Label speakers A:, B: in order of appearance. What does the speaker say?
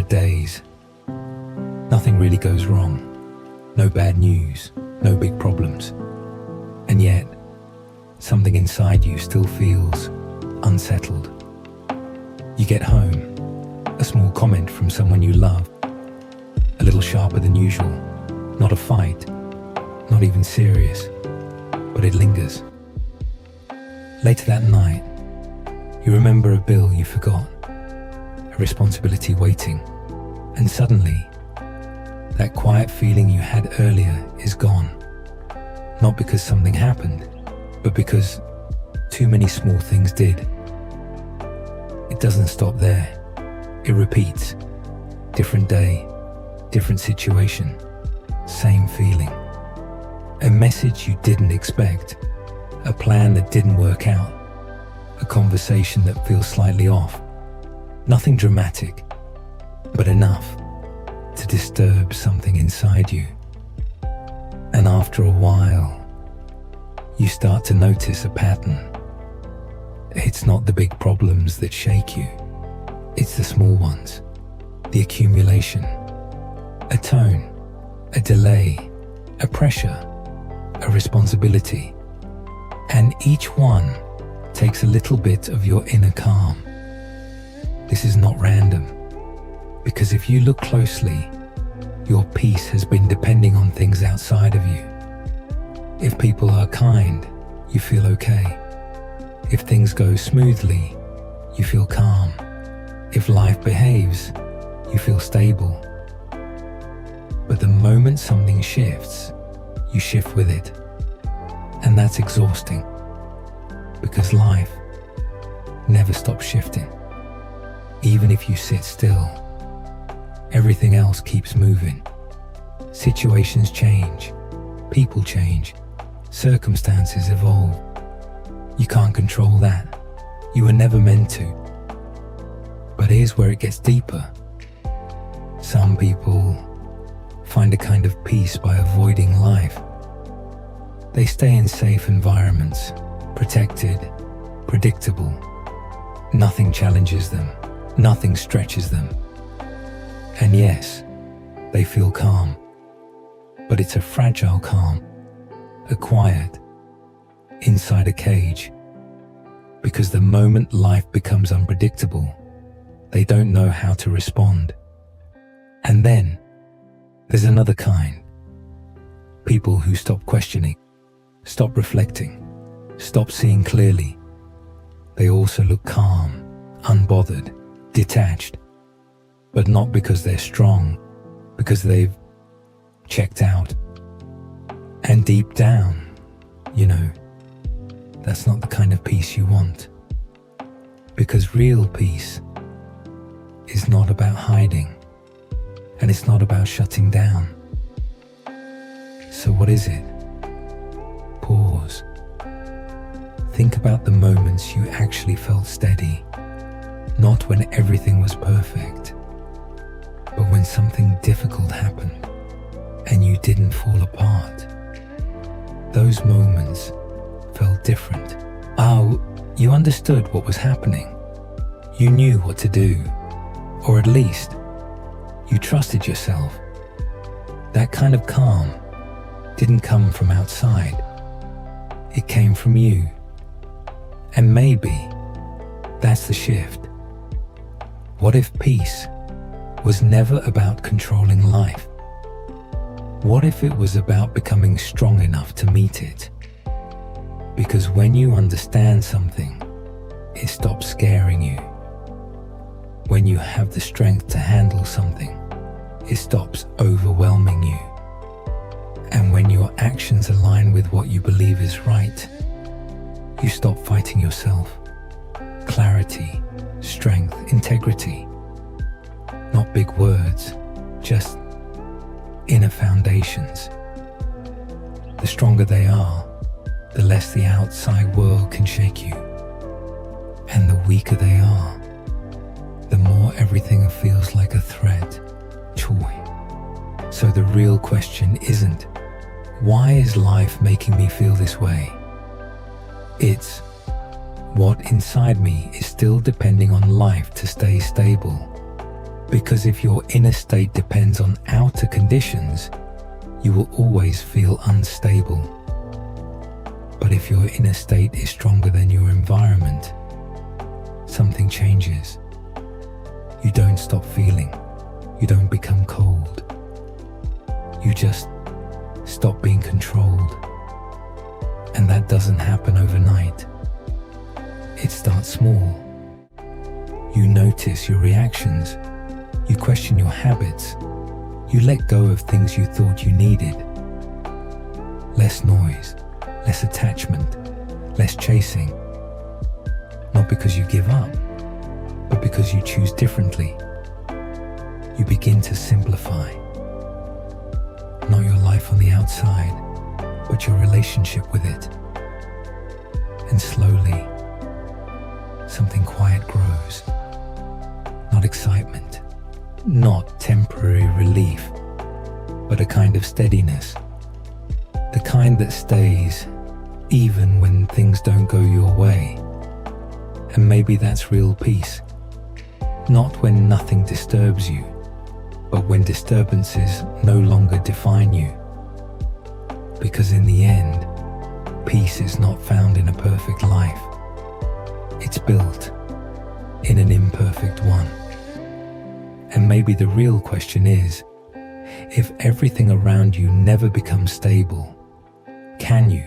A: days. Nothing really goes wrong. No bad news, no big problems. And yet, something inside you still feels unsettled. You get home, a small comment from someone you love, a little sharper than usual, not a fight, not even serious, but it lingers. Later that night, you remember a bill you forgot, a responsibility waiting, and suddenly, that quiet feeling you had earlier is gone. Not because something happened, but because too many small things did. It doesn't stop there. It repeats. Different day, different situation, same feeling. A message you didn't expect, a plan that didn't work out, a conversation that feels slightly off. Nothing dramatic, but enough to disturb something inside you. And after a while, you start to notice a pattern. It's not the big problems that shake you. It's the small ones, the accumulation, a tone, a delay, a pressure, a responsibility. And each one takes a little bit of your inner calm. This is not random, because if you look closely, your peace has been depending on things outside of you. If people are kind, you feel okay. If things go smoothly, you feel calm. If life behaves, you feel stable. But the moment something shifts, you shift with it. And that's exhausting, because life never stops shifting. Even if you sit still, everything else keeps moving. Situations change, people change, circumstances evolve. You can't control that. You were never meant to. But here's where it gets deeper. Some people find a kind of peace by avoiding life. They stay in safe environments, protected, predictable. Nothing challenges them. Nothing stretches them. And yes, they feel calm. But it's a fragile calm, a quiet, inside a cage. Because the moment life becomes unpredictable, they don't know how to respond. And then, there's another kind. People who stop questioning, stop reflecting, stop seeing clearly. They also look calm, unbothered, detached. But not because they're strong, because they've checked out. And deep down, that's not the kind of peace you want. Because real peace is not about hiding, and it's not about shutting down. So what is it? Pause. Think about the moments you actually felt steady, not when everything was perfect, but when something difficult happened and you didn't fall apart. Those moments felt different. Oh, you understood what was happening. You knew what to do, or at least you trusted yourself. That kind of calm didn't come from outside. It came from you. And maybe that's the shift. What if peace was never about controlling life? What if it was about becoming strong enough to meet it? Because when you understand something, it stops scaring you. When you have the strength to handle something, it stops overwhelming you. And when your actions align with what you believe is right, you stop fighting yourself. Clarity, strength, integrity. Not big words, just inner foundations. The stronger they are, the less the outside world can shake you. And the weaker they are, the more everything feels like a threat. Choy. So the real question isn't, why is life making me feel this way? It's, what inside me is still depending on life to stay stable? Because if your inner state depends on outer conditions, you will always feel unstable. But if your inner state is stronger than your environment, something changes. You don't stop feeling. You don't become cold. You just stop being controlled. And that doesn't happen overnight. It starts small. You notice your reactions. You question your habits. You let go of things you thought you needed. Less noise, less attachment, less chasing. Not because you give up, but because you choose differently. You begin to simplify. Not your life on the outside, but your relationship with it. And slowly, something quiet grows. Not excitement, not temporary relief, but a kind of steadiness. The kind that stays even when things don't go your way. And maybe that's real peace. Not when nothing disturbs you, but when disturbances no longer define you. Because in the end, peace is not found in a perfect life. It's built in an imperfect one. And maybe the real question is, if everything around you never becomes stable, can you?